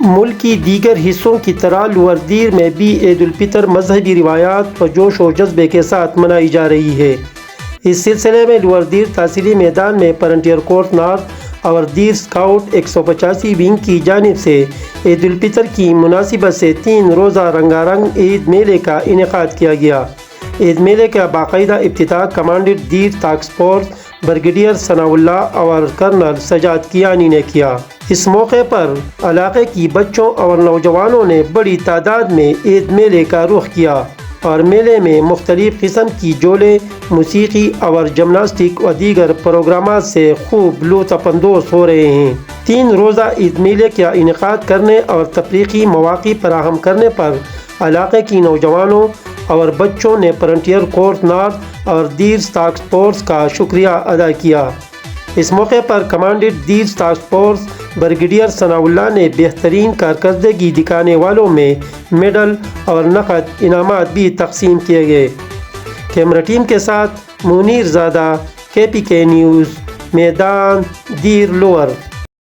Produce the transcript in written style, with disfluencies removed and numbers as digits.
ملک کی دیگر حصوں کی طرح لوور دیر میں بھی عید الفطر مذہبی روایات اور جوش و جذبے کے ساتھ منائی جا رہی ہے۔ اس سلسلے میں لوور دیر تحصیلی میدان میں فرنٹیئر کورس نارتھ اور دیر اسکاؤٹ 185 ونگ کی جانب سے عید الفطر کی مناسبت سے 3 روزہ رنگا رنگ عید میلے کا انعقاد کیا گیا۔ عید میلے کا باقاعدہ افتتاح کمانڈنٹ دیر ٹاسک فورس بریگیڈیئر ثناء اللہ اور کرنل سجاد کیانی نے کیا۔ اس موقع پر علاقے کی بچوں اور نوجوانوں نے بڑی تعداد میں عید میلے کا رخ کیا اور میلے میں مختلف قسم کی جولے، موسیقی اور جمناسٹک و دیگر پروگرامات سے خوب لطف اندوز ہو رہے ہیں۔ 3 روزہ عید میلے کا انعقاد کرنے اور تفریحی مواقع فراہم کرنے پر علاقے کی نوجوانوں اور بچوں نے فرنٹیئر کورس نارتھ اور دیر ٹاسک فورس کا شکریہ ادا کیا۔ اس موقع پر کمانڈنٹ دیر ٹاسک فورس بریگیڈیئر ثناء اللہ نے بہترین کارکردگی دکھانے والوں میں میڈل اور نقد انعامات بھی تقسیم کیے گئے۔ کیمرہ ٹیم کے ساتھ منیر زادہ، KPK نیوز، میدان دیر لوور۔